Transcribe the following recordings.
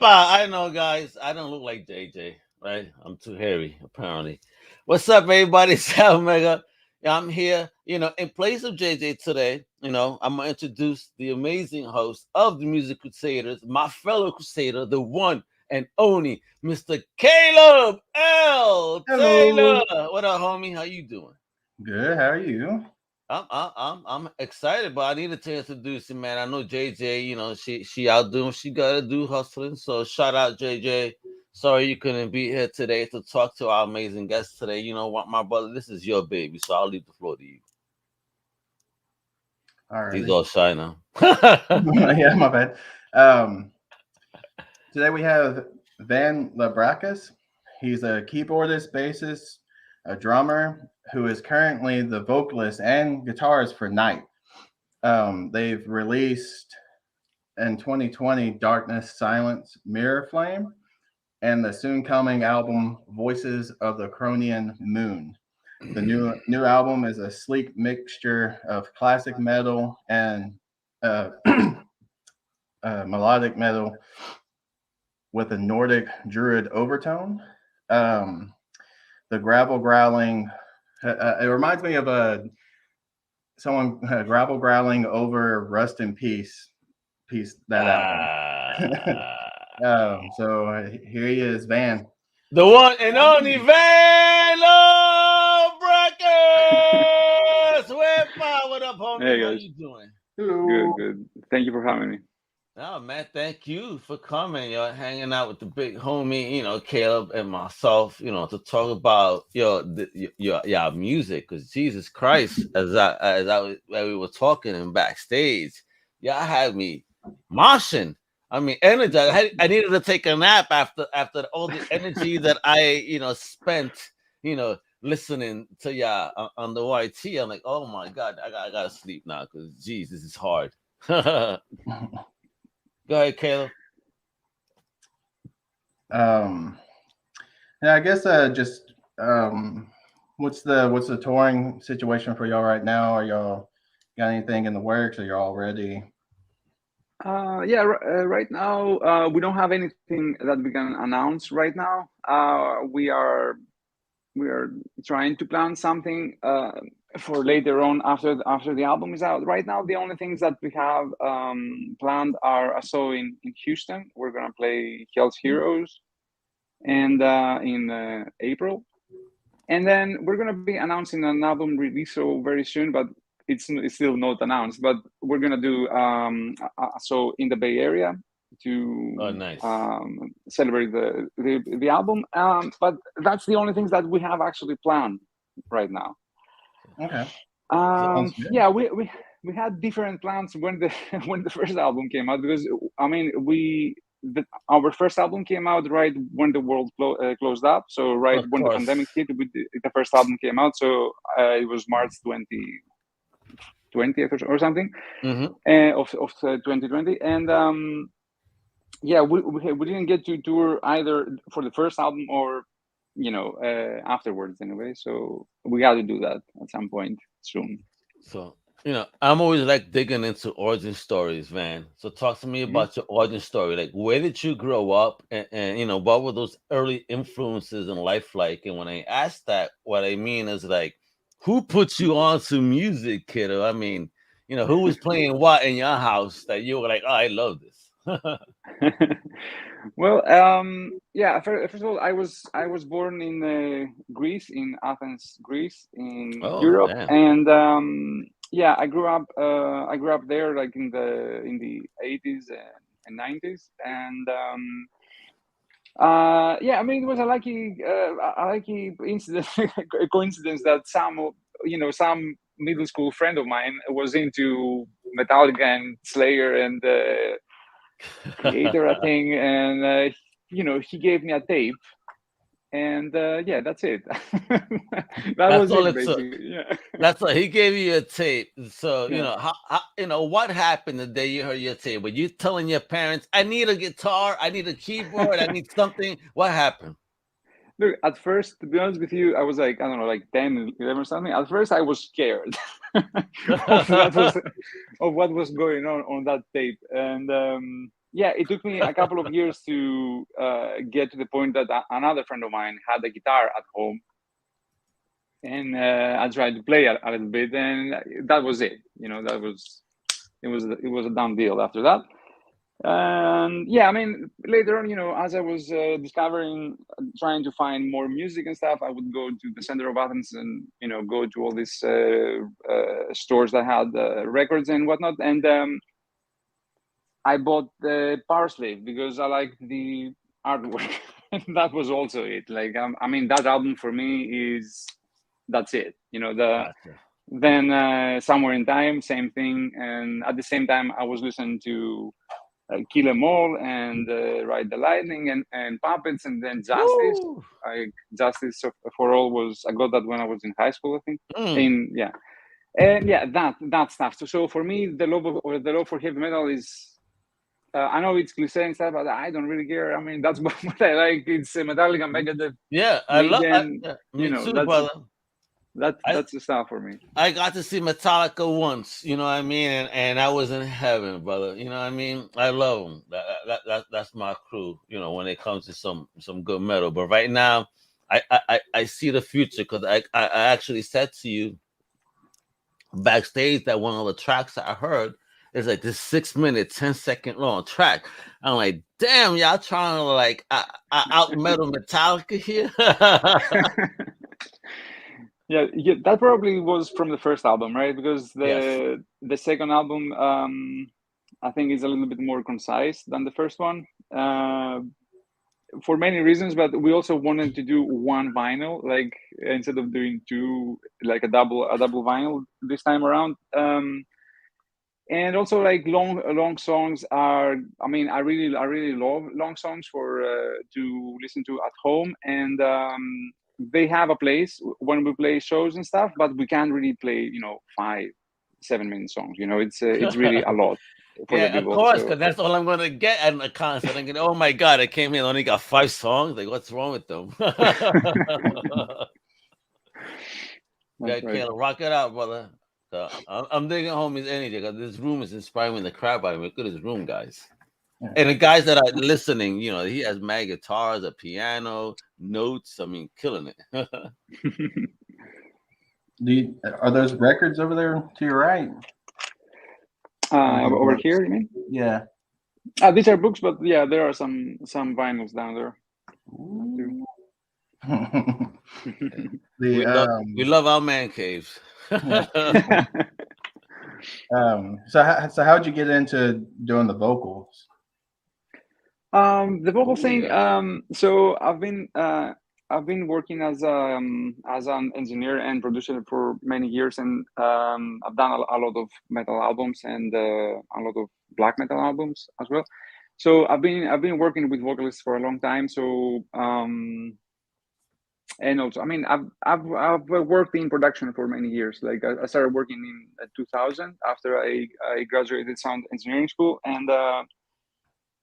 I know, guys. I don't look like JJ, right? I'm too hairy, apparently. What's up, everybody? It's Omega. Yeah, I'm here. In place of JJ today. I'm gonna introduce the amazing host of the Music Crusaders, my fellow Crusader, the one and only Mr. Caleb L. Taylor. Hello. What up, homie? How you doing? Good. How are you? I'm excited, but I needed to introduce him, man. I know JJ. She out doing what she gotta do, hustling. So shout out JJ. Sorry you couldn't be here today to talk to our amazing guest today. You know what, my brother, this is your baby, so I'll leave the floor to you. He's Alrighty. all shy now. Yeah, my bad. Um, Today we have Van Labrakis. He's a keyboardist, bassist, a drummer who is currently the vocalist and guitarist for NITE. They've released in 2020 Darkness, Silence, Mirror Flame, and the soon coming album Voices of the Cronian Moon. The new album is a sleek mixture of classic metal and uh, melodic metal with a Nordic druid overtone. Um, the gravel growling, it reminds me of someone gravel growling over Rust in Peace that album. Here he is, Van. The one and only Van Labrakis. What up, homie? Hey How guys, you doing? Hello. good. Thank you for having me. Oh man, thank you for coming. You're hanging out with the big homie, Caleb and myself. To talk about your music. Because Jesus Christ, as we were talking and backstage, y'all had me moshing. I mean, energized. I needed to take a nap after all the energy that I spent listening to y'all on the YT. I'm like, oh my god, I gotta sleep now because geez, this is hard. Go ahead, Caleb. Yeah, I guess just what's the touring situation for y'all right now? Are y'all got anything in the works? Are y'all all ready? Right now we don't have anything that we can announce right now. We are trying to plan something for later on after the album is out. Right now, the only things that we have planned are a show in Houston. We're gonna play Hell's Heroes, and in April, and then we're gonna be announcing an album release so very soon, but it's still not announced. But we're gonna do a show in the Bay Area Oh, to nice. celebrate the album. But that's the only things that we have actually planned right now. Okay. Yeah, we had different plans when the when the first album came out, because I mean our first album came out right when the world closed up. So right Of when the course. pandemic hit, the first album came out. So it was March 20th or something of 2020, and yeah, we didn't get to tour either for the first album or afterwards anyway. So we got to do that at some point soon. So, I'm always like digging into origin stories, man. So talk to me Mhm. about your origin story. Like, where did you grow up, and what were those early influences in life like? And when I ask that, what I mean is like, who put you on to music, kiddo? I mean, who was playing what in your house that you were like, oh, I love this. Well, yeah. First of all, I was born in Greece, in Athens, Greece, in Oh, Europe, damn. and yeah, I grew up. I grew up there, like in the 80s and 90s, and yeah. I mean, it was a lucky incident, a coincidence that some middle school friend of mine was into Metallica and Slayer and Creator, I think, and he gave me a tape, and yeah, that's it. That That's was all it, it took. basically. Yeah. That's all. He gave you a tape. So, Yeah. what happened the day you heard your tape? Were you telling your parents, I need a guitar, I need a keyboard, I need something? What happened? Look, at first, to be honest with you, I was like, I don't know, like 10, 11 or something. At first, I was scared of what was going on that tape, and yeah, it took me a couple of years to get to the point that another friend of mine had a guitar at home, and I tried to play a little bit, and that was it. It was a done deal after that. And yeah, I mean, later on, as I was discovering, trying to find more music and stuff, I would go to the center of Athens and go to all these stores that had records and whatnot, and I bought the Power Slave because I liked the artwork. That was also it. Like, I mean, that album for me that's it. Gotcha. Then Somewhere in Time, same thing. And at the same time, I was listening to Kill 'Em All and Ride the Lightning and Puppets, and then Justice. Woo! Justice for All I got that when I was in high school, I think. Mm. Yeah. And yeah, that stuff. So for me, the love for heavy metal is. I know it's cliche and stuff, but I don't really care. I mean, that's what I like. It's Metallica, Megadeth, Yeah, I love. Maiden. Me too, brother. That's the stuff for me. I got to see Metallica once, you know what I mean, and I was in heaven, brother. You know what I mean? I love them. That's my crew. When it comes to some good metal. But right now, I see the future because I actually said to you backstage that one of the tracks I heard is like this 6-minute, 10-second long track. I'm like, damn, y'all trying to like out metal Metallica here. Yeah, that probably was from the first album, right? Because Yes. the second album, I think, is a little bit more concise than the first one, for many reasons. But we also wanted to do one vinyl, like instead of doing two, like a double vinyl this time around. And also, like long songs are. I mean, I really love long songs for to listen to at home, and they have a place when we play shows and stuff. But we can't really play 5-7 minute songs. It's really a lot for the Yeah, of people. course, So because that's all I'm gonna get at a concert. I'm gonna, oh my god, I came here and only got 5 songs. Like, what's wrong with them? Yeah, that's right. Caleb, rock it out, brother. I'm digging homie's energy because this room is inspiring the crap out of me. Look at this room, guys. Yeah. And the guys that are listening, he has mad guitars, a piano, notes. I mean, killing it. Are those records over there to your right? Over here, you mean? Yeah. These are books, but yeah, there are some vinyls down there. We love our man caves. So how'd you get into doing the vocals? The vocal thing. So I've been working as an engineer and producer for many years, and I've done a lot of metal albums and a lot of black metal albums as well. So I've been working with vocalists for a long time. So and also, I mean, I've worked in production for many years. Like I started working in 2000 after I graduated sound engineering school, and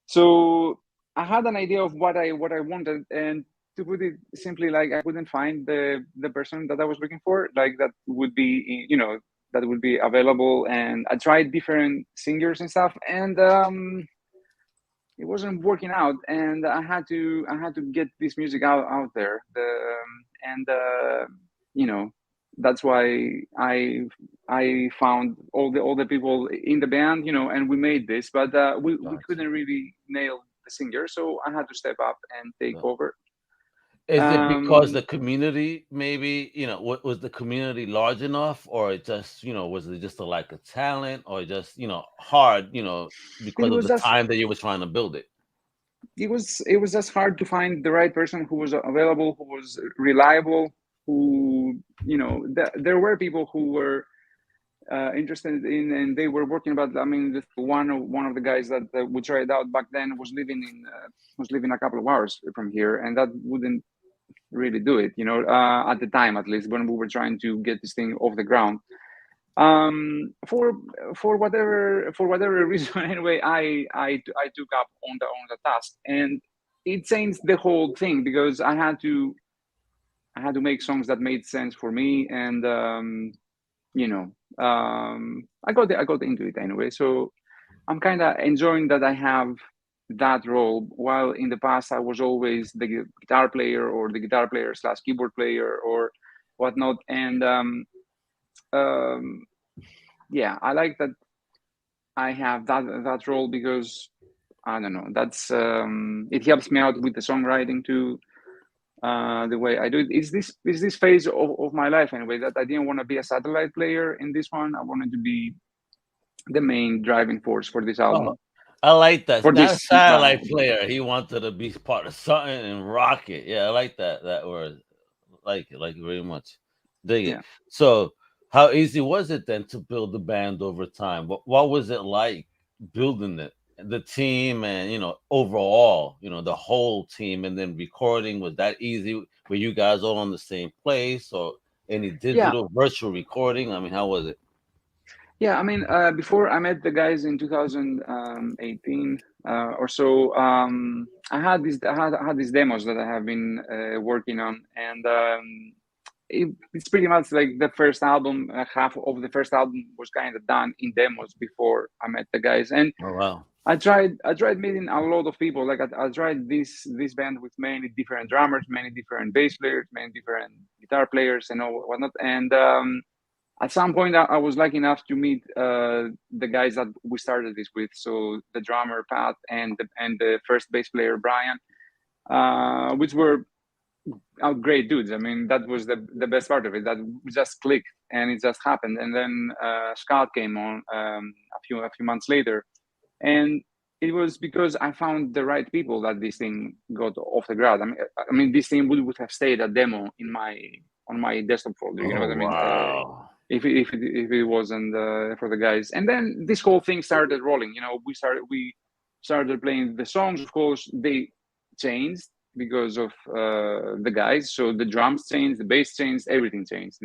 so I had an idea of what I wanted, and to put it simply, like I couldn't find the person that I was looking for, like that would be that would be available. And I tried different singers and stuff, and it wasn't working out. And I had to get this music out there. That's why I found all the people in the band, and we made this, but we couldn't really nail the singer, so I had to step up and take over. Is it because the community, maybe, was the community large enough, or it just, was it just a lack of talent, or just, hard, because of the time that you were trying to build it? It was just hard to find the right person who was available, who was reliable, who, there were people who were interested in, and they were working. But I mean, one of the guys that we tried out back then was living a couple of hours from here, and that wouldn't really do it, at the time, at least when we were trying to get this thing off the ground. For whatever reason, anyway, I took up on the task, and it changed the whole thing because I had to make songs that made sense for me, and I got into it anyway. So I'm kind of enjoying that I have that role, while in the past I was always the guitar player or the guitar player slash keyboard player or whatnot. And um, yeah, I like that I have that role because I don't know. That's it helps me out with the songwriting too. The way I do it is this phase of my life anyway that I didn't want to be a satellite player in this one. I wanted to be the main driving force for this Oh, album. I like that. For Not a this, satellite player. He wanted to be part of something and rock it. Yeah, I like that word. Like it, very much. Dig it. yeah, So, how easy was it then to build the band over time? What was it like building it, the team, and overall, the whole team, and then recording? Was that easy? Were you guys all in the same place, or any yeah, digital virtual recording? I mean, how was it? yeah. I mean, before I met the guys in 2018 or so, I had these demos that I have been working on, and it's pretty much like the first album. Half of the first album was kind of done in demos before I met the guys, and Oh wow. I tried meeting a lot of people. Like I tried this band with many different drummers, many different bass players, many different guitar players, and all whatnot. And at some point, I was lucky enough to meet the guys that we started this with. So the drummer Pat and the first bass player Brian, which were great dudes. I mean, that was the best part of it. That just clicked and it just happened. And then Scott came on a few months later, and it was because I found the right people that this thing got off the ground. I mean, this thing would have stayed a demo on my desktop folder. You know Oh what I mean? wow. If it wasn't for the guys, and then this whole thing started rolling. We started playing the songs. Of course, they changed because of the guys. So the drums changed, the bass changed, everything changed.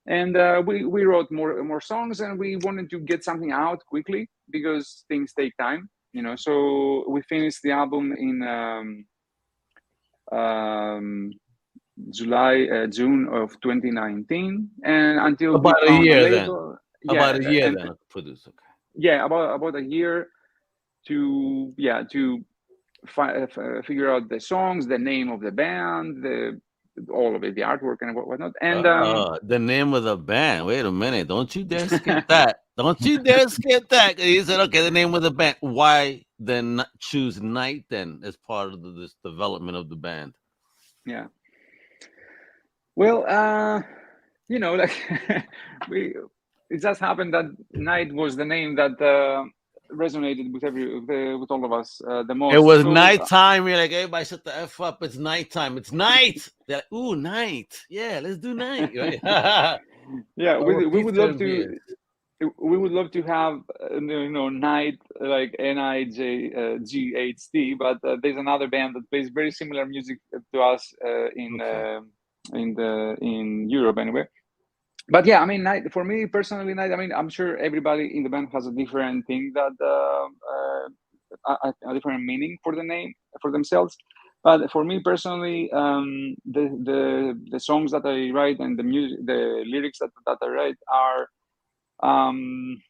And we wrote more songs, and we wanted to get something out quickly because things take time. So we finished the album in June of 2019, and until we About a found a year then. label. About Yeah, a year and then. Produce. Okay. yeah, about a year to figure out the songs, the name of the band, all of it, the artwork and whatnot. And The name of the band. Wait a minute. Don't you dare skip that. Don't you dare skip that. He said, okay, the name of the band. Why then choose NITE then as part of this development of the band? yeah, well, like we it just happened that NITE was the name that resonated with all of us the It most. was So nighttime. You're like, everybody shut the F up. It's nighttime. It's night. They're like, ooh, night. Yeah, let's do night. Right? yeah, we, Over we would pizza love and beer. to we would love to have NITE, like NIGHT, but there's another band that plays very similar music to us Okay. in Europe anyway. But yeah, I mean, NITE, for me personally, NITE, I mean, I'm sure everybody in the band has a different thing that a different meaning for the name for themselves. But for me personally, the songs that I write and the music, the lyrics that I write are um,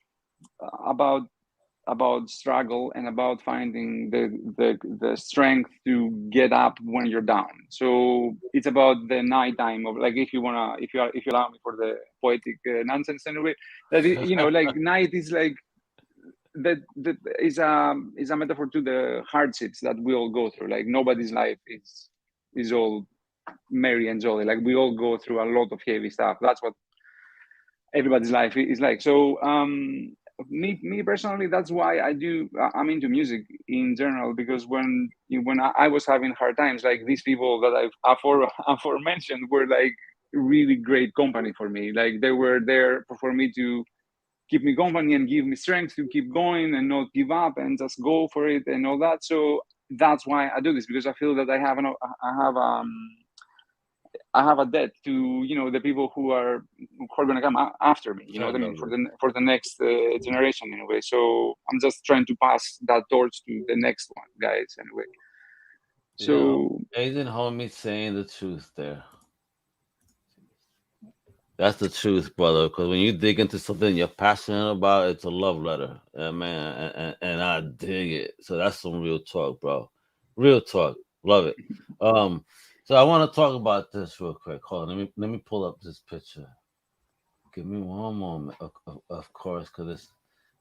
about struggle and about finding the strength to get up when you're down. So it's about the nighttime of, like, if you allow me for the poetic nonsense in a way, that like night is like that is a metaphor to the hardships that we all go through. Like nobody's life is all merry and jolly. Like we all go through a lot of heavy stuff. That's what everybody's life is like. So me personally, that's why I'm into music in general, because when I was having hard times, like these people that I've aforementioned were like really great company for me. Like they were there for me to keep me company and give me strength to keep going and not give up and just go for it and all that. So that's why I do this, because I feel that I have a debt to the people who are going to come after me. You know I what I mean, love for it. the next generation anyway. So I'm just trying to pass that torch to the next one, guys. Anyway, Yeah. so Asian homie saying the truth there. That's the truth, brother. Because when you dig into something you're passionate about, it's a love letter, man, and I dig it. So that's some real talk, bro. Real talk, love it. Um, so I want to talk about this real quick. Hold on, let me pull up this picture. Give me one moment, of course, because it's.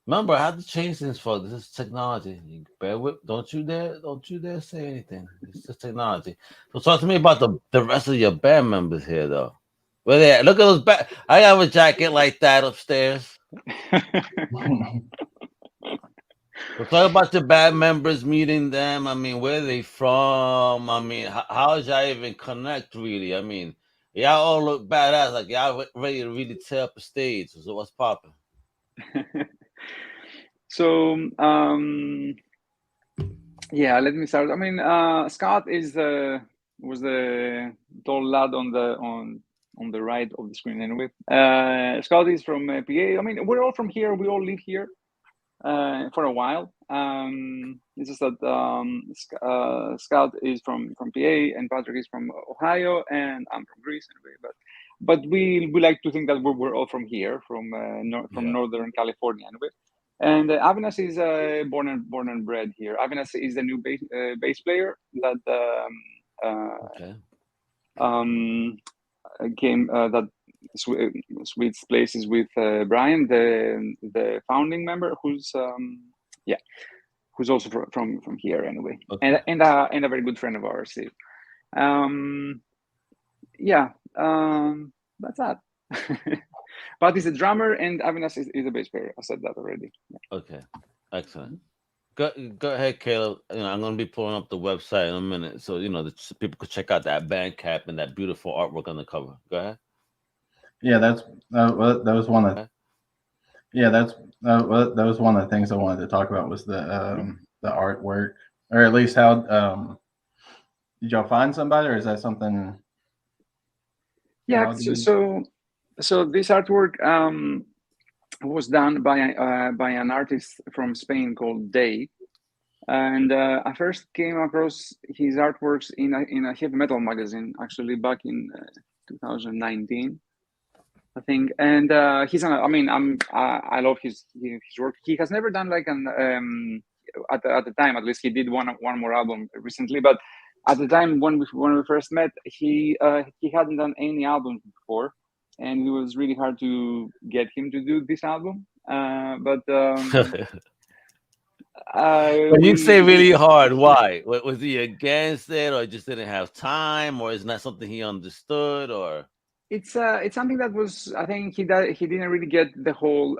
Remember, I had to change things for this is technology. You bear with. Don't you dare say anything. It's just technology. So talk to me about the rest of your band members here, though. Where they at? Look at those back. I have a jacket like that upstairs. So talk about your band members, meeting them. I mean, where they from? I mean, how did y'all even connect? Really? I mean, y'all all look badass. Like y'all ready to really tear up a stage. So what's popping? So yeah, let me start. I mean, Scott is was the tall lad on the right of the screen anyway. Scott is from PA. I mean, we're all from here. We all live here for a while. It's just that Scott is from PA and Patrick is from Ohio and I'm from Greece anyway. But we like to think that we're all from here, from from Yeah. Northern California anyway. And Avinas is born and bred here. Avinas is the new bass player that Okay. um, came that switched places with Brian, the founding member, who's yeah, who's also from here anyway, Okay. and a very good friend of ours too. Um, yeah, that's that. Pat is a drummer and Avinas is a bass player. I said that already. Okay. Excellent. Go ahead, Caleb. I'm gonna be pulling up the website in a minute, so people could check out that band cap and that beautiful artwork on the cover. Go ahead. Yeah, that was one of Okay. yeah that was one of the things I wanted to talk about was the artwork, or at least how did y'all find somebody, or is that something Yeah, y'all did? so this artwork was done by an artist from Spain called Day, and I first came across his artworks in a heavy metal magazine actually back in 2019, I think. And I mean, I love his work. He has never done like an at the time, at least he did one more album recently, but at the time when we first met, he hadn't done any albums before, and it was really hard to get him to do this album. But When you say really we hard, why? Was he against it, or just didn't have time, or is not something he understood, or? it's something that was, I think he didn't really get the whole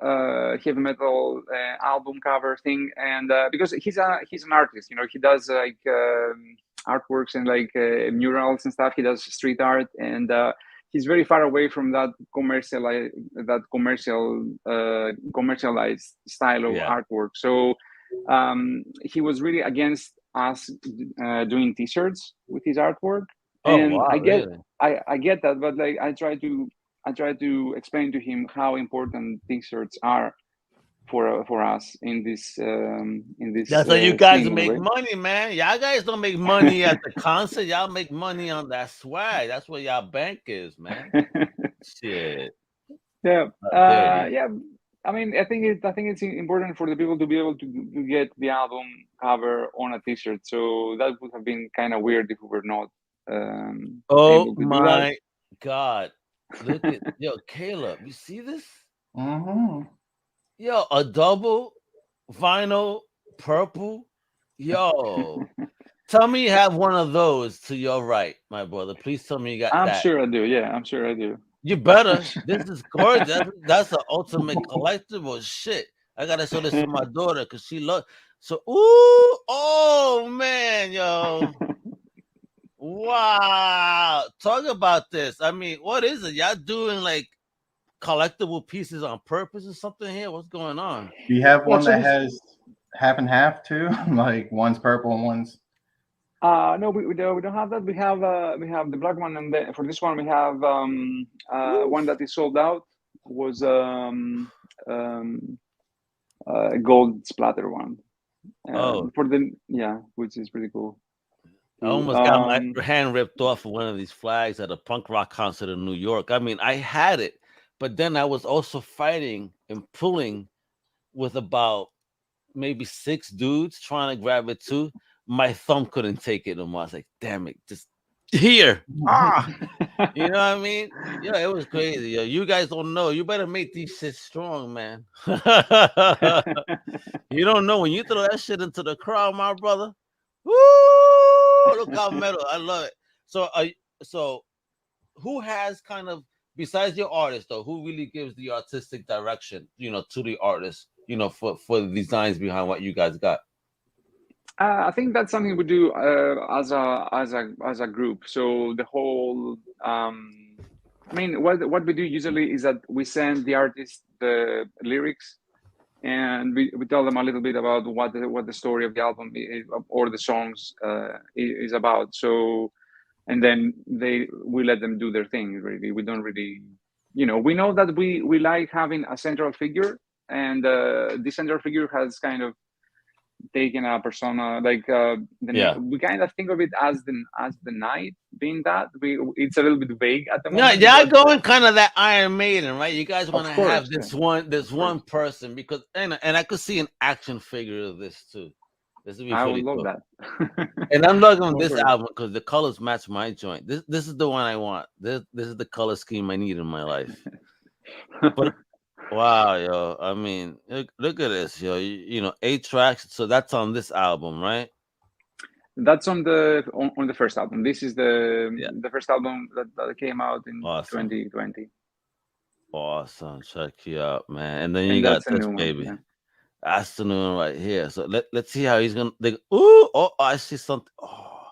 heavy metal album cover thing, and because he's an artist, he does like artworks and like murals and stuff. He does street art, and he's very far away from that commercialized style of Yeah. artwork. So he was really against us doing t-shirts with his artwork, Oh and wow, really? I get that, but like I try to explain to him how important t-shirts are for us in this That's how you guys scene in a make way. money, man. Y'all guys don't make money at the concert. Y'all make money on that swag. That's where y'all bank is, man. Shit. Yeah, How dare you? yeah. I mean, I think it's important for the people to be able to get the album cover on a t-shirt. So that would have been kind of weird if we were not Oh able to do that. my God. Look at Caleb. You see this? Mm-hmm. Yo, a double vinyl purple. Yo. Tell me you have one of those to your right, my brother. Please tell me you got I'm that. sure I do. Yeah, I'm sure I do. You better. This is gorgeous. That's the ultimate collectible shit. I gotta show this to my daughter because she loves. So, ooh, oh man, yo, wow. Talk about this. I mean, what is it? Y'all doing like collectible pieces on purpose or something here? What's going on? Do you have Yeah, one so that this has half and half too? Like one's purple and one's no, we don't have that. We have the black one, and for this one we have one that is sold out, was um a gold splatter one. Oh, For the Yeah, which is pretty cool I too. almost got my hand ripped off of one of these flags at a punk rock concert in New York. I mean, I had it. but then I was also fighting and pulling with about maybe 6 dudes trying to grab it too. My thumb couldn't take it no more. I was like, damn it, just here. Ah, you know what I mean? Yeah, it was crazy. Yo, you guys don't know. You better make these shit strong, man. You don't know when you throw that shit into the crowd, my brother. Woo! Look how metal. I love it. So, so who has kind of besides your artist though? Who really gives the artistic direction? To the artist. For the designs behind what you guys got. I think that's something we do as a group. So the whole, I mean, what we do usually is that we send the artist the lyrics, and we tell them a little bit about what the story of the album is, or the songs is about. So, and then we let them do their thing. Really, we don't really, we know that we like having a central figure, and the central figure has kind of taken a persona like Yeah. we kind of think of it as the NITE, being that it's a little bit vague at the Yeah, moment. yeah, But going kind of that Iron Maiden, right? You guys want of to have course, yeah, this one person because and I could see an action figure of this too. This would be I would pretty love cool. that. And I'm loving For this sure. album because the colors match my joint. This is the one I want. This is the color scheme I need in my life. But wow, yo, I mean, look at this, yo. 8 tracks. So that's on this album, right? That's on the first album. This is Yeah. the first album that came out in Awesome. 2020, Awesome. Check you out, man. And then you and got that's a this new one. baby. Yeah. That's the new one right here. So let's see how he's gonna. Ooh, oh, I see something. Oh,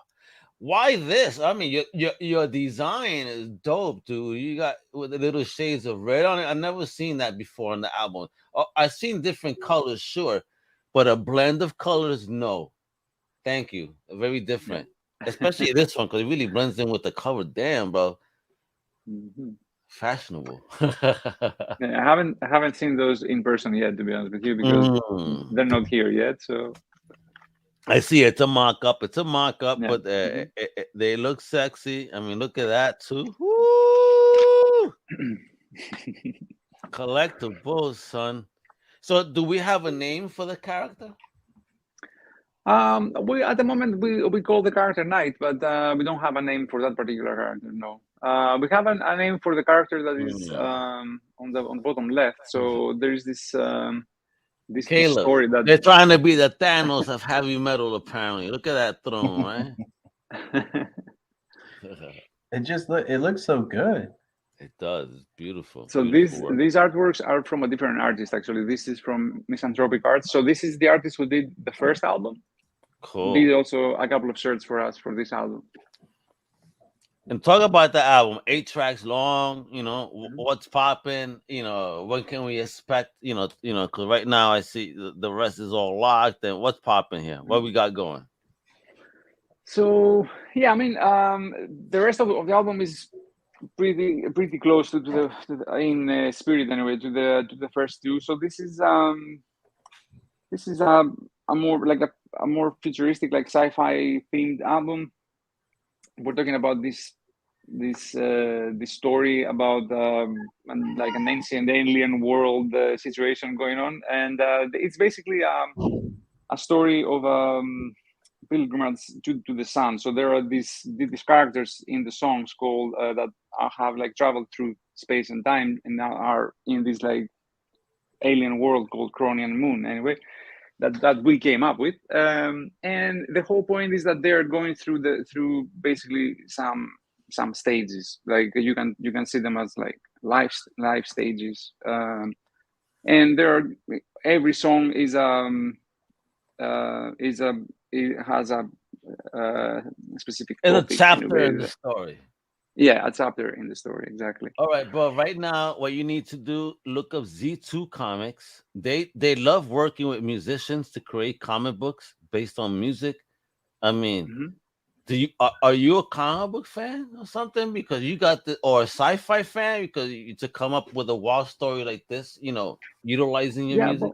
why this? I mean, your design is dope, dude. You got with the little shades of red on it. I've never seen that before on the album. Oh, I've seen different colors, sure, but a blend of colors, no. Thank you. Very Yeah. different, especially this one because it really blends in with the cover. Damn, bro, Mm-hmm. fashionable. Yeah, I haven't seen those in person yet, to be honest with you, because Mm. they're not here yet. So I see it's a mock up. It's a mock up, yeah. but Mm-hmm. they look sexy. I mean, look at that too. Woo! Collectibles, son. So, do we have a name for the character? We at the moment we call the character Knight, but we don't have a name for that particular character. No, we have a name for the character that is Hmm. on the bottom left. So there is this Caleb. story that They're trying to be the Thanos of heavy metal, apparently. Look at that throne, right? It looks so good. It does. It's beautiful. so Beautiful these work. these artworks are from a different artist. Actually, this is from Misanthropic Arts. So this is the artist who did the first album. Did Cool. also a couple of shirts for us for this album. And talk about the album. 8 tracks long. Mhm. What's popping. When can we expect? Because right now I see the rest is all locked. And what's popping here? What we got going? So yeah, I mean, the rest of the album is pretty close to the in spirit anyway to the first two. So this is a more like a more futuristic, like sci-fi themed album. We're talking about this story about like an ancient alien world situation going on, and it's basically a story of pilgrimage to the sun. So there are these characters in the songs called that have like traveled through space and time, and now are in this like alien world called Cronian Moon. Anyway, that we came up with, and the whole point is that they're going through basically some stages. Like you can see them as like life stages, and every song it has a specific It's a topic in a chapter way. in the story. Yeah, a chapter in the story, exactly. All right, bro. Right now, what you need to do, look up Z2 Comics. They love working with musicians to create comic books based on music. I mean, Hmm. do are you a comic book fan or something? Because you got or a sci-fi fan because to come up with a wild story like this, utilizing your Yeah, music.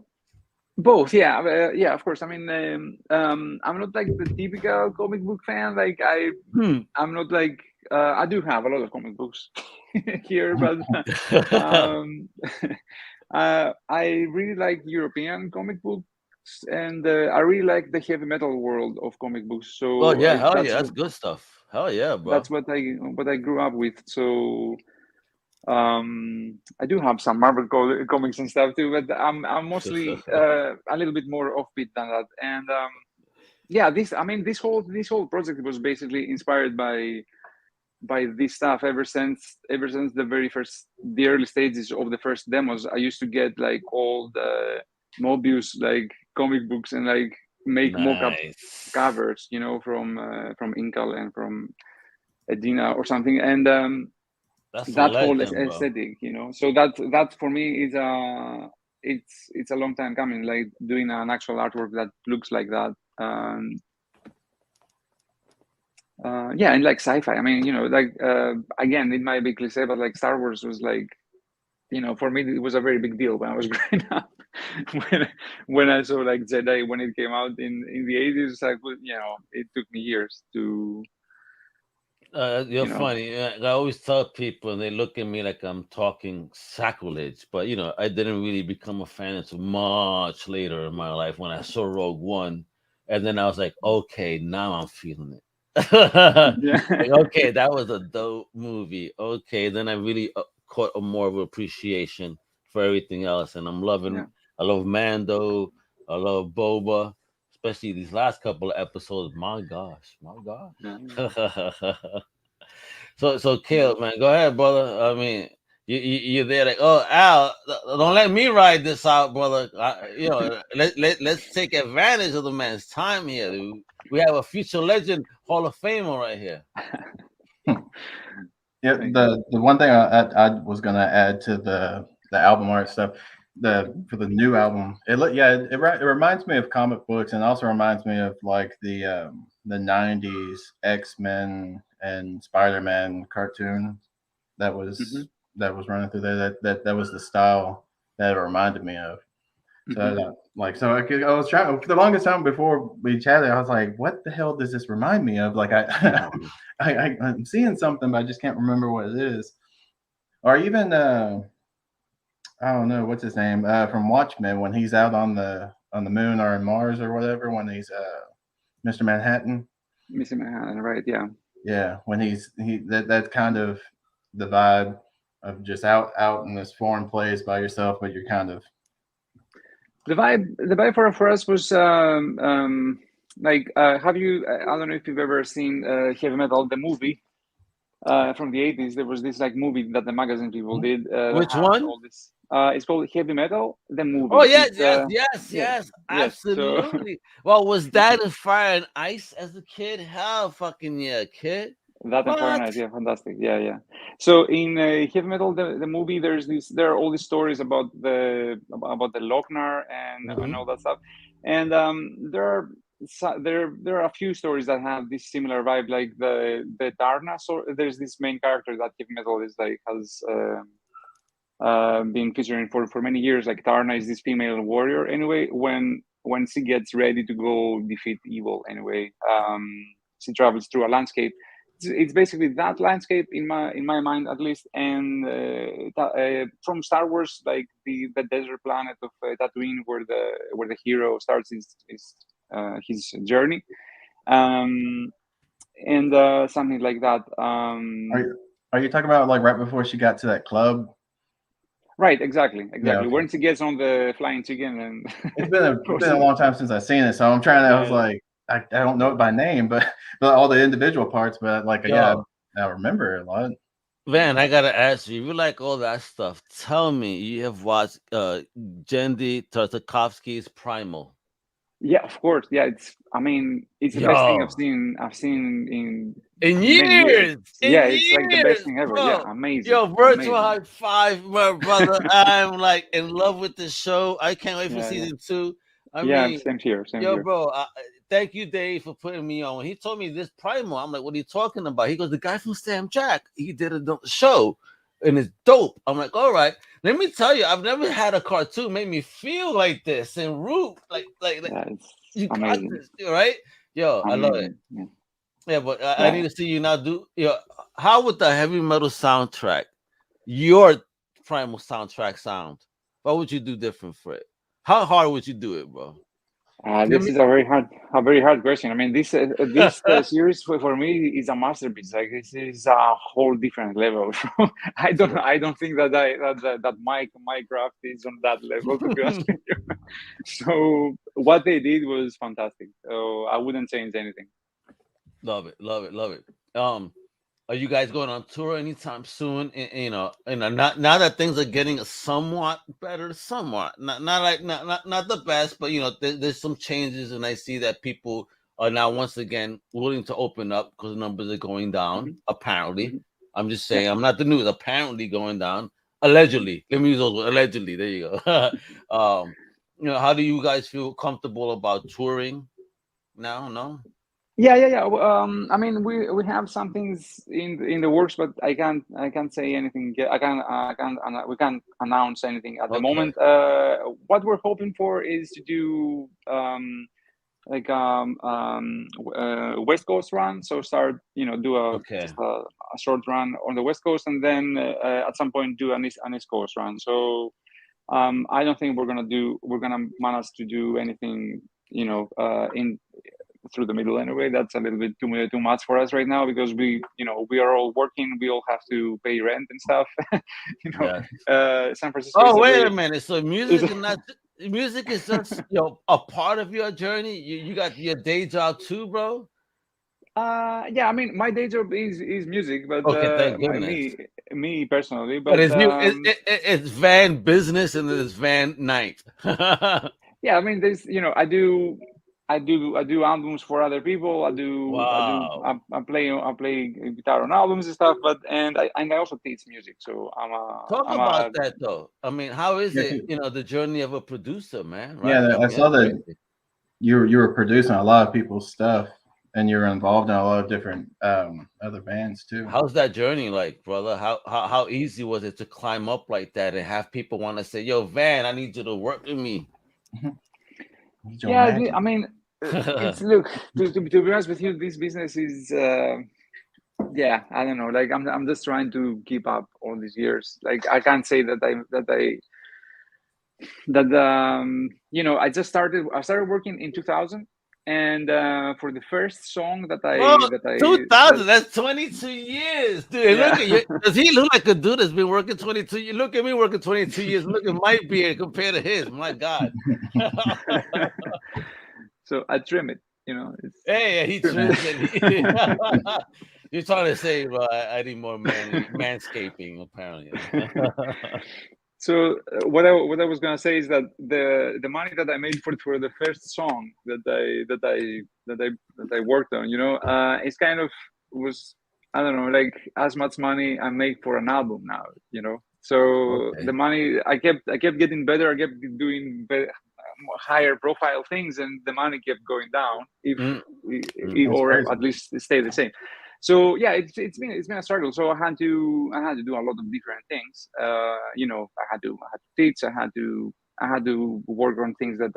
both. Yeah, yeah. Of course. I mean, I'm not like the typical comic book fan. Like Hmm. I'm not like I do have a lot of comic books. here, but um, I really like European comic books, and I really like the heavy metal world of comic books. Oh So yeah, hell yeah, that's good stuff. Hell yeah, bro. that's what I grew up with. So I do have some Marvel comics and stuff too, but I'm mostly a little bit more offbeat than that. And yeah, this whole project was basically inspired by this stuff ever since the early stages of the first demos. I used to get like all the Mobius like comic books and like make mock-up Nice. covers, from Incal and from Edina or something, and That's a that whole legend, bro. aesthetic, so that for me is it's a long time coming, like doing an actual artwork that looks like that. Yeah, and like sci-fi. I mean, like again, it might be cliche, but like Star Wars was like, for me it was a very big deal when I was growing up. when I saw like Jedi when it came out in the 80s, like, it took me years to, You're you know, funny. I always tell people, and they look at me like I'm talking sacrilege. But I didn't really become a fan until much later in my life when I saw Rogue One, and then I was like, okay, now I'm feeling it. yeah, Like, okay, that was a dope movie. Okay, then I really caught a more of appreciation for everything else, and I'm loving. yeah, I love Mando. I love Boba, especially these last couple of episodes. My gosh, my yeah. gosh. So Caleb, man, go ahead, brother. I mean, you're there like, oh Al, don't let me ride this out, brother. Let's take advantage of the man's time here, dude. We have a future legend, Hall of Famer right here. Yeah, Thank you. the one thing I was gonna add to the album art stuff, for the new album, it reminds me of comic books, and also reminds me of like the '90s X-Men and Spider-Man cartoon that Hmm. was that was running through there. That was the style that it reminded me of. So Hmm. I was trying for the longest time before we chatted. I was like, "What the hell does this remind me of?" Like I'm seeing something, but I just can't remember what it is. Or even I don't know what's his name from Watchmen when he's out on the moon or in Mars or whatever when he's Mr. Manhattan. Missing my hand, right? Yeah. Yeah, when that's kind of the vibe of just out in this foreign place by yourself, but you're kind of The vibe for us was like, have you? I don't know if you've ever seen Heavy Metal the movie from the 80s. There was this like movie that the magazine people did that Which had one? all this. It's called Heavy Metal the Oh movie. yes, It's yes, yes, yeah, yes, yes. So absolutely. Well, was that in Fire and Ice as a kid? Hell, fucking yeah, kid. that and What? Fahrenheit, yeah, fantastic, yeah, yeah. So in Heavy Metal, the movie, there are all these stories about the Lochnar and Hmm. all that stuff, and there are a few stories that have this similar vibe, like the Darna. So there's this main character that Heavy Metal is like has been featuring for many years. Like Darna is this female warrior. Anyway, when she gets ready to go defeat evil, anyway, she travels through a landscape. It's basically that landscape in my mind, at least, and from Star Wars, like the desert planet of Tatooine, where the hero starts his journey, um, and something like that. are you, are you talking about like right before she got to that club? Right, exactly, Yeah, exactly. okay. When she gets on the flying chicken It's and been a proceed. long time since I've seen it, so I'm trying to. I Yeah, was yeah, like, I don't know yeah. it by name, but all the individual parts. But like, yeah, Yo, I remember it a lot. Van, I gotta ask you, if you like all that stuff, tell me you have watched Jendy Tartakovsky's Primal. Yeah, of course. Yeah, I mean, it's the best thing I've Yo, seen. I've seen in in many years. years, Yeah, in it's like the best years, thing ever. Yeah, bro. amazing, Yo, virtual amazing. high five, my brother. I'm like in love with this show. I can't wait for Yeah, yeah, season 2. I yeah. mean, Same here. Same yo, here. bro. Thank you, Dave, for putting me on. When he told me this Primal, I'm like, what are you talking about? He goes, the guy from Sam Jack. He did a show, and it's dope. I'm like, all right. Let me tell you, I've never had a cartoon make me feel like this and root like Yeah, it's you got amazing, this, right? Yo, I love it. amazing. Yeah, Yeah, but I yeah. need to see you now do. How with the heavy metal soundtrack? your primal soundtrack sound? What would you do different for it? How hard would you do it, bro? Give This me. is a very hard question. I mean, this series for me is a masterpiece. Like this is a whole different level. I don't think that my craft is on that level, to be honest with you. So what they did was fantastic. So I wouldn't change anything. Love it, love it, love it. Are you guys going on tour anytime soon? Not now that things are getting somewhat better, somewhat not the best, but there's some changes, and I see that people are now once again willing to open up because numbers are going down. Apparently, Mhm. I'm just saying, I'm not the news. Apparently, going down. Allegedly, let me use those words. Allegedly. There you go. How do you guys feel comfortable about touring now? No. Yeah. I mean, we have some things in the works, but I can't say anything yet. We can't announce anything at the Okay. moment. What we're hoping for is to do like West Coast run. So start, do Okay. just a short run on the West Coast, and then at some point do an East Coast run. So I don't think we're gonna manage to do anything, in through the middle anyway. That's a little bit too much for us right now because we are all working. We all have to pay rent and stuff. Yeah. San Francisco Oh, is a wait a very minute. So is music is not music is just a part of your journey. You got your day job too, bro. yeah. I mean, my day job is music, but Okay, thank goodness. me personally, But but it's it's van business and it's van night. yeah. I mean, there's I do albums for other people. Wow. I play guitar on albums and stuff. But and I also teach music. So Talk I'm about a that though. I mean, how is Yeah, it, the journey of a producer, man, right? yeah. I I mean, saw that's that crazy. you were producing a lot of people's stuff, and you were involved in a lot of different other bands too. How's that journey like, brother? How easy was it to climb up like that and have people want to say, "Yo, Van, I need you to work with me." Need your yeah. magic. I mean, it's look to be honest with you, this business is yeah. I don't know. Like I'm just trying to keep up all these years. Like I can't say that I started working in 2000, and for the first song that Bro, I that I that 2000, that's 22 years, dude. And look yeah. at you. Does he look like a dude that's been working 22 years? Look at me working 22 years. Look at my beard compared to his. My God. So I trim it, it's Hey, he trim. trims and you're trying to say, bro, I need more manscaping, apparently. So what I was gonna say is that the money that I made for the first song that I worked on, it's kind of was, I don't know, like as much money I make for an album now, So the Okay. money I kept getting better. I kept doing higher profile things, and the money kept going down, if Mm, That's or crazy. at least stay the same. So yeah, it's been a struggle. So I had to do a lot of different things. I had to teach. I had to work on things that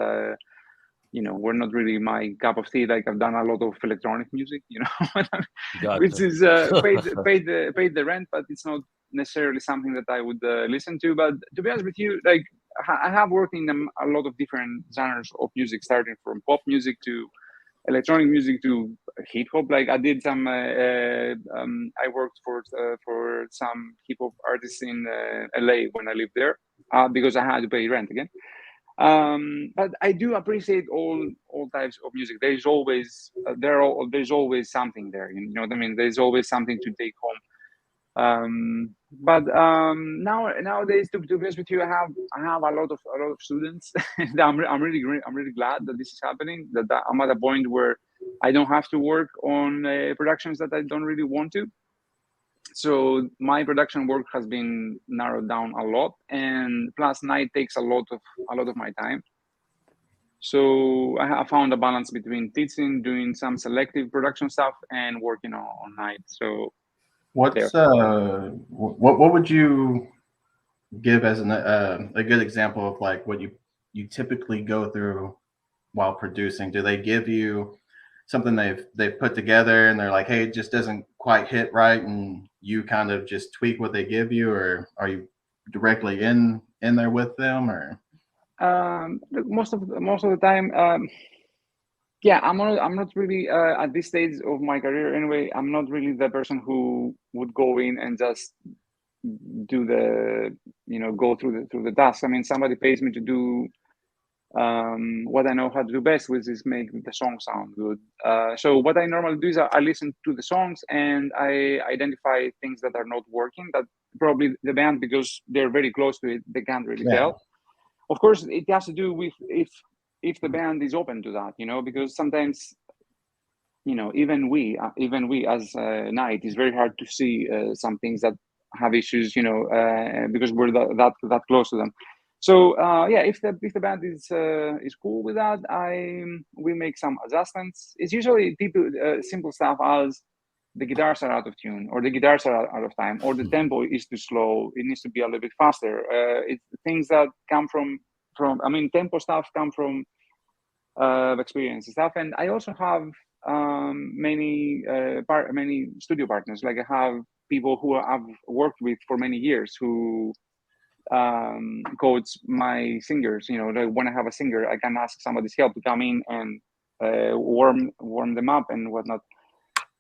were not really my cup of tea. Like I've done a lot of electronic music, which gotcha. is paid the rent, but it's not necessarily something that I would listen to. But to be honest with you, like I have worked in a lot of different genres of music, starting from pop music to electronic music to hip hop. Like I did some. I worked for some hip hop artists in LA when I lived there, because I had to pay rent again. But I do appreciate all types of music. There's always something there. You know what I mean? There's always something to take home. But nowadays, to be honest with you, I have a lot of students. I'm really glad that this is happening. That I'm at a point where I don't have to work on productions that I don't really want to. So my production work has been narrowed down a lot, and plus NITE takes a lot of my time. So I have found a balance between teaching, doing some selective production stuff, and working on NITE. So there. What would you give as a good example of like what you typically go through while producing? Do they give you something they've put together and they're like, hey, it just doesn't quite hit right, and you kind of just tweak what they give you, or are you directly in there with them, or? Look, most of the time, yeah, I'm not really at this stage of my career anyway. I'm not really the person who would go in and just do the go through the tasks. I mean, somebody pays me to do what I know how to do best, which is make the song sound good. So what I normally do is I listen to the songs and I identify things that are not working, that probably the band, because they're very close to it, they can't really tell. Of course, it has to do with if the band is open to that, because sometimes, even we as NITE, it's very hard to see some things that have issues, because we're that close to them. So yeah, if the band is cool with that, we make some adjustments. It's usually simple stuff as the guitars are out of tune, or the guitars are out of time, or the tempo is too slow. It needs to be a little bit faster. It's things that come from I mean, tempo stuff come from experience and stuff. And I also have many studio partners. Like I have people who I've worked with for many years who coach my singers. Like when I have a singer, I can ask somebody's help to come in and warm them up and whatnot.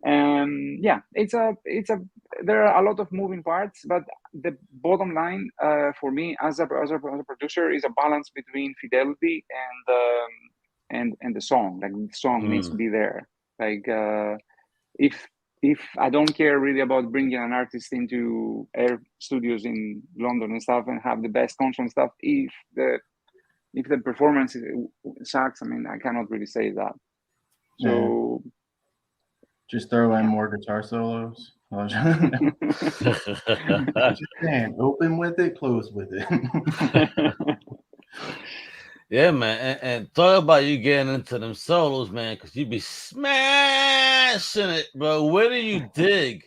And yeah, there are a lot of moving parts, but the bottom line for me as a producer is a balance between fidelity and the song. Like the song needs to be there. Like if I don't care really about bringing an artist into Air Studios in London and stuff and have the best console and stuff, if the performance sucks, I mean, I cannot really say that. So just throw in more guitar solos. Just saying, open with it, close with it. Yeah, man, and talk about you getting into them solos, man, because you be smashing it, bro. Where do you dig?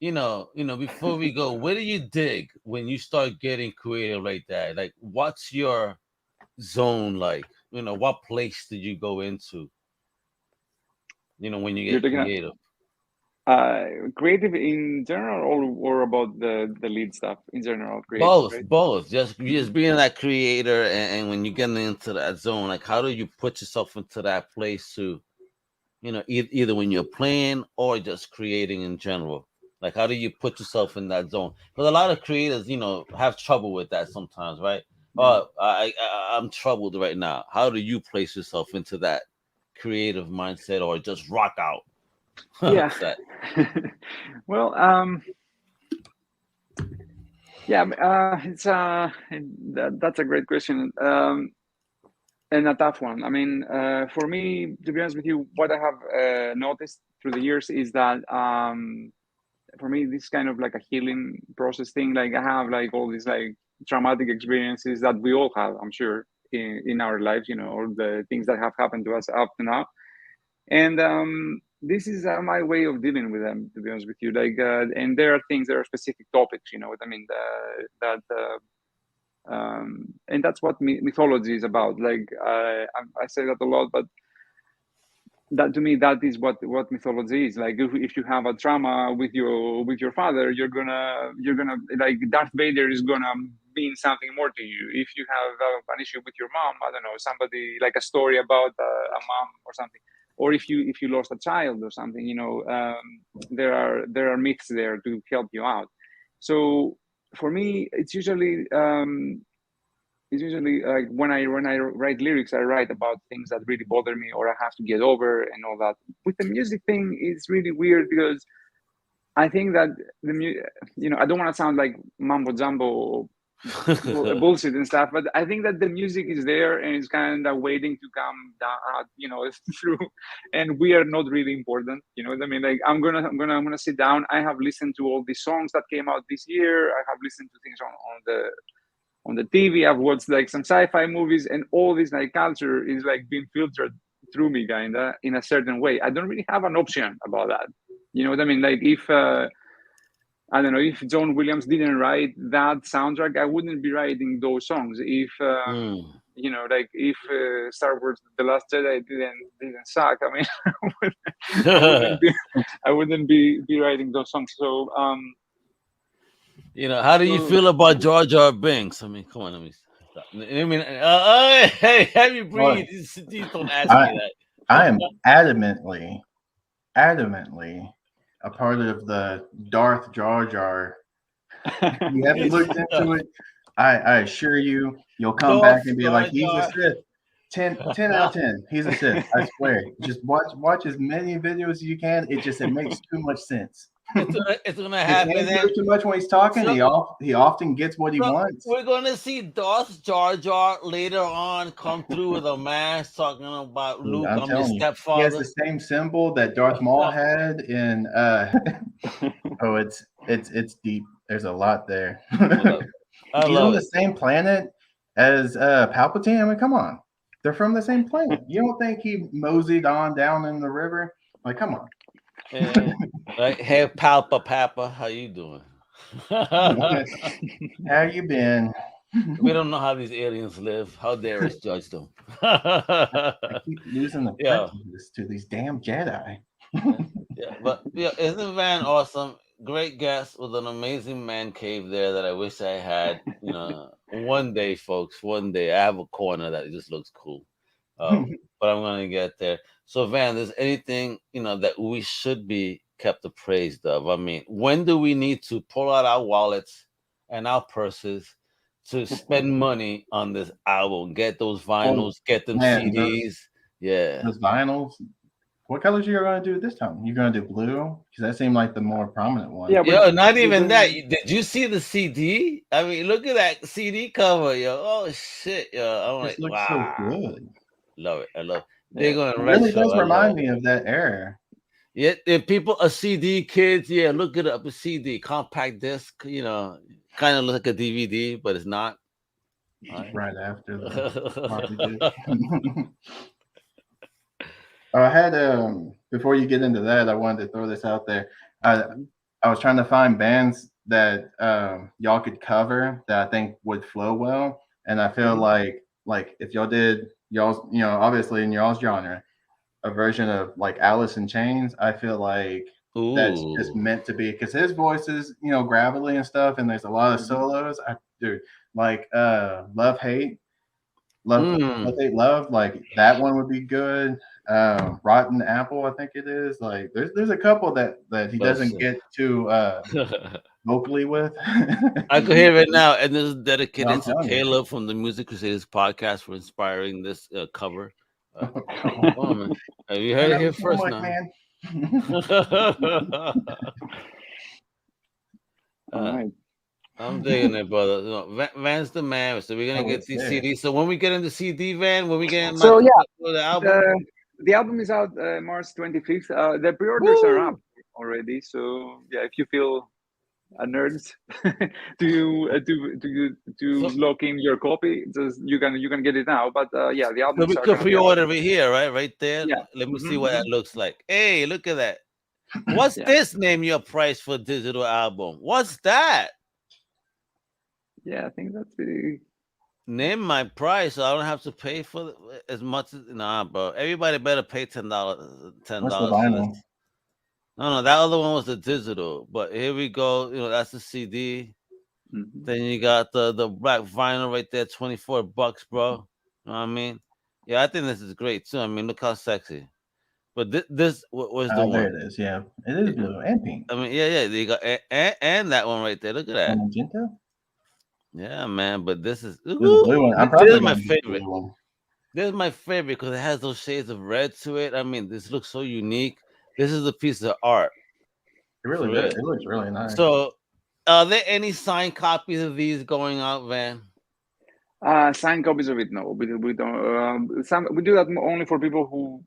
Before we go, where do you dig when you start getting creative like that? Like, what's your zone like? What place did you go into? When you get creative. Creative in general, or about the lead stuff in general? Creative, right? Both. Just being that creator, and when you get into that zone, like how do you put yourself into that place to, either when you're playing or just creating in general? Like how do you put yourself in that zone? Because a lot of creators, have trouble with that sometimes, right? Oh, I'm troubled right now. How do you place yourself into that creative mindset, or just rock out? Yeah. Well, yeah, that's a great question, and a tough one. I mean, for me, to be honest with you, what I have noticed through the years is that for me, this is kind of like a healing process thing. Like I have like all these like traumatic experiences that we all have, I'm sure, in our lives, all the things that have happened to us up to now. And this is my way of dealing with them, to be honest with you. Like, and there are things, there are specific topics, you know what I mean? And that's what mythology is about. Like, I say that a lot, but that to me, that is what mythology is. Like, if you have a trauma with your father, you're gonna like Darth Vader is gonna mean something more to you. If you have an issue with your mom, I don't know, somebody like a story about a mom or something, or if you lost a child or something, there are myths there to help you out. So for me, it's usually like when I write lyrics, I write about things that really bother me or I have to get over and all that. With the music thing, it's really weird because I think that I don't want to sound like mumbo jumbo bullshit and stuff, but I think that the music is there and it's kind of waiting to come down, through, and we are not really important. You know what I mean? Like I'm gonna sit down. I have listened to all these songs that came out this year. I have listened to things on the TV. I've watched like some sci-fi movies, and all this like culture is like being filtered through me, kinda in a certain way. I don't really have an option about that. You know what I mean? Like if I don't know, if John Williams didn't write that soundtrack, I wouldn't be writing those songs. If like if Star Wars: The Last Jedi didn't suck, I mean, I wouldn't be I wouldn't be writing those songs. So How do you so feel about Jar Jar Binks? I mean, come on, let me stop. I mean, hey, have you Well, breathe? Please don't ask I me that. I am adamantly a part of the Darth Jar Jar. If you haven't looked into it, I assure you, you'll come back Darth and be Jar like, he's a Jar. Sith. 10 out of 10. He's a Sith. I swear. Just watch as many videos as you can. It makes too much sense. It's gonna His happen hands then. move too much when he's talking. So, He often gets what he so wants. we're gonna see Darth Jar Jar later on come through with a mask talking about Dude, Luke. I'm I'm your telling you, he has the stepfather. same symbol that Darth Maul had in oh, it's deep. There's a lot there. I love it. I He's on love the it. same planet as Palpatine. I mean, come on. They're from the same planet. You don't think he moseyed on down in the river? Like, come on. Yeah. Right. Hey, Palpa Papa, how you doing? How you been? We don't know how these aliens live. How dare us judge them? I keep losing the Yeah, prejudice to these damn Jedi. yeah, but yeah, isn't Van awesome? Great guest with an amazing man cave there that I wish I had. One day, folks, one day I have a corner that just looks cool. But I'm gonna get there. So, Van, there's anything that we should be kept appraised of? I mean, when do we need to pull out our wallets and our purses to spend money on this album? Get those Oh, vinyls, get them man, CDs. Yeah. those vinyls. What colors are you going to do this time? You're going to do blue? Because that seemed like the more prominent one. yeah, Yo, not we're even that. doing Did you see the CD? I mean, look at that CD cover, yo. Oh shit, yo. I'm This like, looks so wow. good. Love it. I love it. They're yeah. going It really retro. does I love remind it. me of that era. Yeah, if people are CD kids, yeah, look it up. A CD, compact disc, kind of look like a DVD, but it's not. All Right after the floppy disk. right. I had before you get into that, I wanted to throw this out there. I I was trying to find bands that y'all could cover that I think would flow well, and I feel like if y'all did y'all's obviously in y'all's genre a version of like Alice in Chains, I feel like that's just Ooh. meant to be because his voice is gravelly and stuff, and there's a lot of Mhm. solos. Dude, like Love Hate. Love, Mm. Love, Hate, Love, like that one would be good. Rotten Apple, I think it is. Like, there's a couple that he doesn't Listen. get to vocally with. I could hear it now, and this is No, dedicated I'm to telling you. Caleb from the Music Crusaders podcast for inspiring this cover. Come on, man. You I heard it love here you so first much, now. man. All uh, right. I'm digging it, brother. Van's the man, so we're gonna Oh, get it's these there. CDs. So when we get into CD, Van, when we get in So yeah, the album, the album is out March 25th. The pre-orders are up woo! already. So yeah, if you feel nerds to So, lock in your copy, just you can get it now. But yeah, the so albums we are could gonna be out. pre-order it here, right there. Yeah. Let me see Hmm. what that looks like. Hey, look at that. What's Yeah. this? Name your price for digital album. What's that? Yeah, I think that's pretty. Name my price, so I don't have to pay for as much as bro. Everybody better pay $10, ten What's the dollars for this. vinyl? No, that other one was the digital, but here we go. That's the CD. Mhm. Then you got the black vinyl right there, $24, bro. You know what I mean? Yeah, I think this is great too. I mean, look how sexy. But this was the There one. it is. Yeah, it is blue and pink I mean, yeah. You got and that one right there. Look at that. and magenta. Yeah, man. But this is This is the blue one. I'm this probably is my gonna get the favorite. blue one. This is my favorite because it has those shades of red to it. I mean, this looks so unique. This is a piece of art It for really real. does. It looks really nice. So, are there any signed copies of these going out, Van? Signed copies of it, no. We don't. We do that only for people who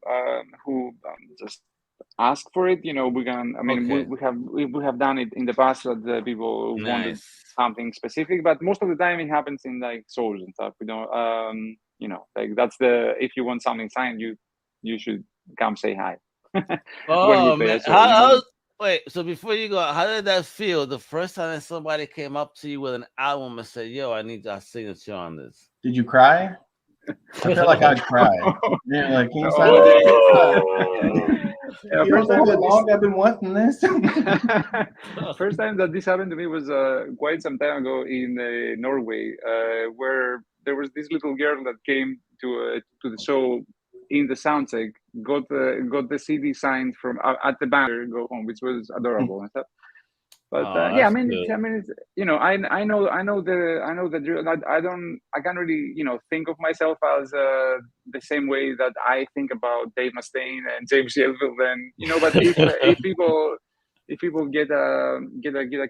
just ask for it. We can. I mean, Okay, we have done it in the past that the people wanted nice. something specific, but most of the time it happens in like stores and stuff. We don't. Like that's the if you want something signed, you should come say hi when we Oh play man, a show. wait? So before you go, how did that feel the first time that somebody came up to you with an album and said, "Yo, I need your signature on this"? Did you cry? I feel like I'd cry. Yeah, like, can you sign it? Yeah, You don't know how long I've been wanting this. first time that this happened to me was quite some time ago in Norway, where there was this little girl that came to the show in the sound check, got the CD signed from at the band, go home, which was adorable and stuff. But Oh, yeah, that's good. it's, I know the drill. I can't really think of myself as the same way that I think about Dave Mustaine and James Hetfield, and but if people get a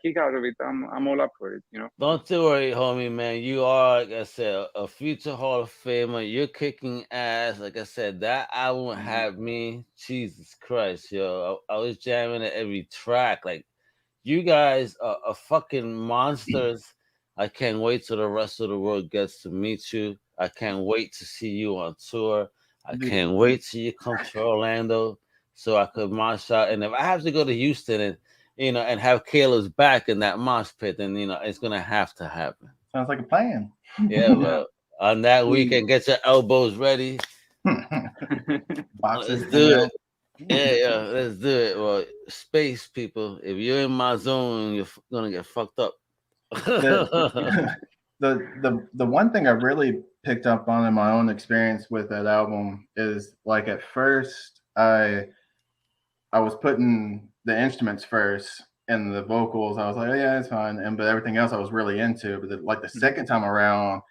kick out of it, I'm all up for it. Don't you worry, homie, man. You are, like I said, a future Hall of Famer. You're kicking ass. Like I said, that album had me. Jesus Christ, yo. I was jamming at every track. Like, you guys are fucking monsters. I can't wait till the rest of the world gets to meet you. I can't wait to see you on tour. I can't wait till you come to Orlando so I could march out. And if I have to go to Houston and have Kayla's back in that mosh pit, then it's gonna have to happen. Sounds like a plan. Yeah, well, on that weekend, get your elbows ready. Boxes. Let's do it. Yeah, let's do it. Well, space people, if you're in my zone, you're gonna get fucked up. the, the one thing I really picked up on in my own experience with that album is, like, at first I was putting the instruments first and the vocals. I was like, oh, yeah, it's fine, but everything else I was really into. But like the second time around,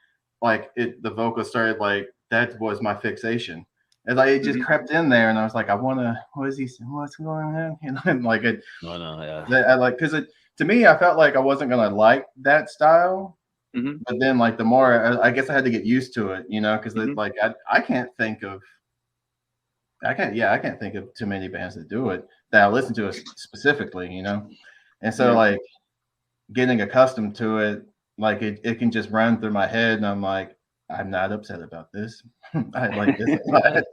like the vocals started, like, that was my fixation. And like it just crept in there, and I was like, I want to. What is he saying? What's going on? And like it. No, yeah. I like, because to me, I felt like I wasn't gonna like that style. But then, like, the more I guess I had to get used to it, because like I can't think of too many bands that do it that I listen to it specifically, and so like getting accustomed to it, like it can just run through my head, and I'm like, I'm not upset about this. I like this a lot.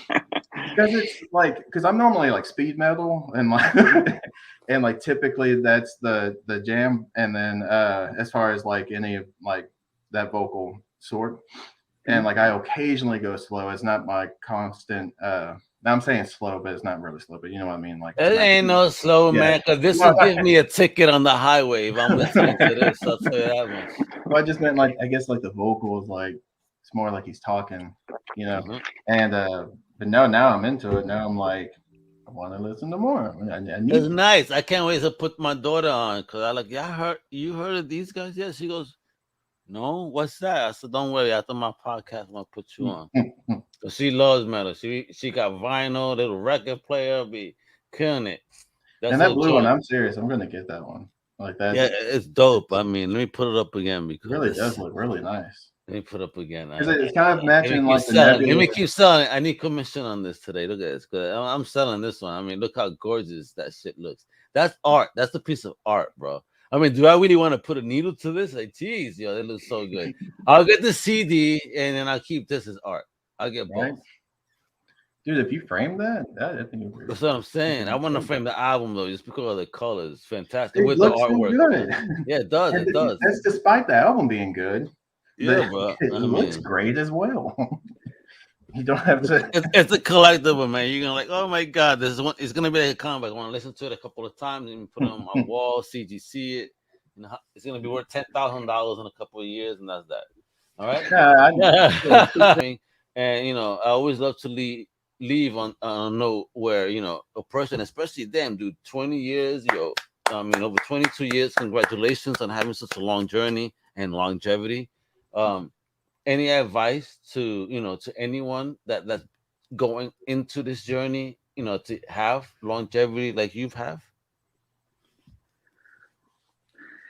Because it's like, because I'm normally like speed metal and like and like typically that's the jam, and then as far as like any of like that vocal sort, and like I occasionally go slow. It's not my constant. Now I'm saying slow, but it's not really slow. But you know what I mean. Like, it ain't no slow, man. Because this will give me a ticket on the highway if I'm listening to this. I'll tell you that much. Well, I just meant, like, I guess like the vocals, like it's more like he's talking, and but no, now I'm into it. Now I'm like, I want to listen to more. It's nice. I can't wait to put my daughter on, because I like, you heard of these guys? Yeah. She goes, no, what's that? I said, don't worry. After my podcast, I'm gonna put you on. So she loves metal. She got vinyl, little record player, be killing it. And that blue one, I'm serious. I'm gonna get that one. Like that. Yeah, it's dope. I mean, let me put it up again because it really does look really nice. Let me put it up again. Because it's kind of matching like the Let me keep selling. I need commission on this today. Look at this. I'm selling this one. I mean, look how gorgeous that shit looks. That's art. That's a piece of art, bro. I mean, do I really want to put a needle to this? Like, geez, yo, it looks so good. I'll get the CD and then I'll keep this as art. I'll get both. Dude, if you frame that, I think that's what I'm saying. I want to frame the album though, just because of the colors. Fantastic. It with looks the artwork. So good. Yeah, it does. It does. That's despite the album being good. Yeah, bro. It looks great as well. You don't have to. It's a collectible, man. You're gonna like, oh my god, this is one. It's gonna be like a comic. I want to listen to it a couple of times and put it on my wall, CGC it. It's gonna be worth $10,000 in a couple of years, and that's that. All right. And I always love to leave on a note where a person, especially them, dude, 20 years, over 22 years. Congratulations on having such a long journey and longevity. Any advice to to anyone that's going into this journey, to have longevity like you've have?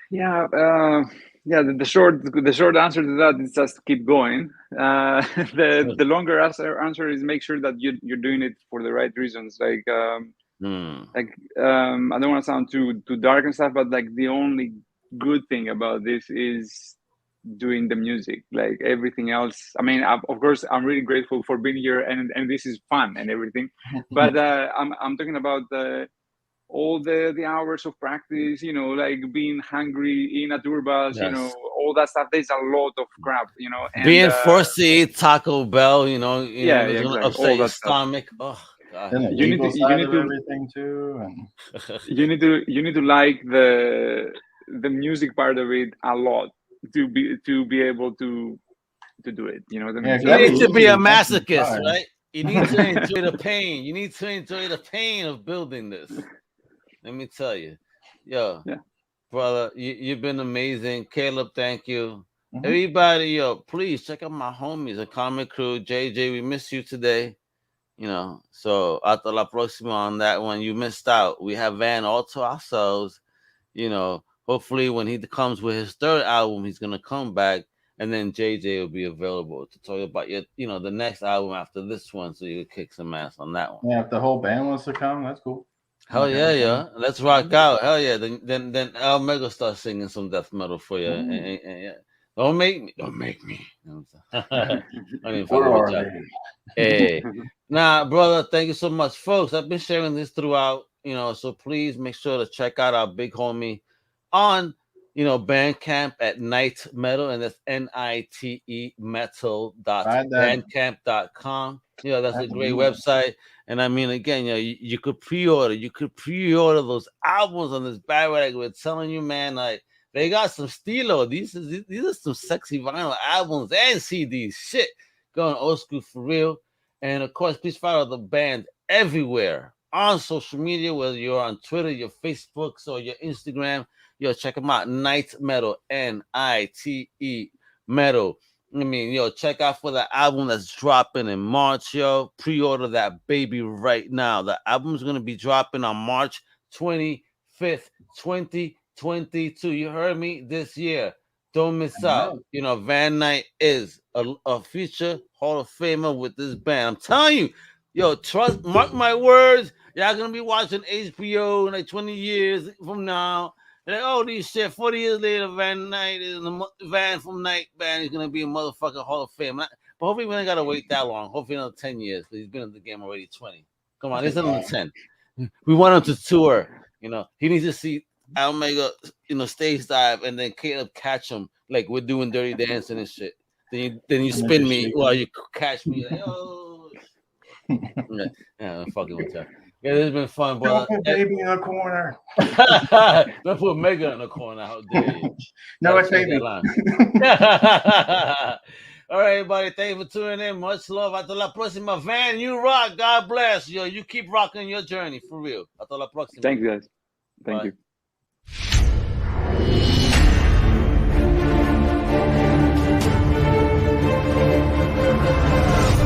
Yeah, the short answer to that is just keep going. The longer answer is make sure that you're doing it for the right reasons. Like I don't want to sound too dark and stuff, but like the only good thing about this is doing the music. Like everything else, I mean, of course I'm really grateful for being here, and this is fun and everything, but I'm talking about all the hours of practice, you know, like being hungry in a tour bus, you know, Yes. all that stuff. There's a lot of crap, you know, and Being forced to eat Taco Bell, yeah, it's gonna exactly, upset all your that stuff. stomach. Oh God. Then the You need legal to you side need of to everything too, and you need to like the music part of it a lot to be able to do it. You know what I yeah, mean? 'cause You that'd So be need to be easy a to jump in the masochist, car. right? You need to enjoy the pain. You need to enjoy the pain of building this. Let me tell you. Yo, yeah, brother, you've been amazing. Caleb, thank you. Mhm. Everybody, yo, please check out my homies, the Comic Crew. JJ, we miss you today. So hasta la próxima on that one. You missed out. We have Van all to ourselves. Hopefully when he comes with his third album, he's gonna come back, and then JJ will be available to talk about the next album after this one, so you can kick some ass on that one. Yeah, if the whole band wants to come, that's cool. Hell Okay, yeah, okay. yeah. Let's rock out. Hell yeah. Then Al Mega starts singing some death metal for you. And yeah. Don't make me. Don't make me. I didn't fucking We're with y'all. already. Hey. Nah, brother, thank you so much. Folks, I've been sharing this throughout, so please make sure to check out our big homie on Bandcamp at NITE Metal, and that's NITE Ride that. metal.bandcamp.com. That's a That's great me. website. And I mean, again, you could pre-order those albums on this bad way. Like we're telling you, man, like they got some stilo. These are some sexy vinyl albums and CDs. Shit, going old school for real. And of course, please follow the band everywhere on social media, whether you're on Twitter, your Facebook, or your Instagram. Check them out. NITE Metal, NITE Metal. I mean, check out for the album that's dropping in March, yo. Pre-order that baby right now. The album's gonna be dropping on March 25th, 2022. You heard me? This year. Don't miss out. Van Knight is a future Hall of Famer with this band. I'm telling you, mark my words. Y'all gonna be watching HBO in like 20 years from now. Like, oh, these shit, 40 years later, Van Knight is Van from Night Band is gonna be a motherfucking Hall of Fame. But hopefully we ain't gotta wait that long. Hopefully another 10 years, because he's been in the game already 20. Come on, this is another 10. We want him to tour. He needs to see Omega, stage dive, and then Caleb catch him like we're doing Dirty Dancing and shit. Then you spin me while you catch me. Like, oh, yeah, I'm fucking with you. Yeah, this has been fun, brother. Don't put baby in a corner. Don't put Mega in the corner. How dare you? No, it's baby. All right, everybody. Thank you for tuning in. Much love. Hasta la próxima. Van, you rock. God bless. You keep rocking your journey for real. Hasta la próxima. thank you guys. Thank Bye. you.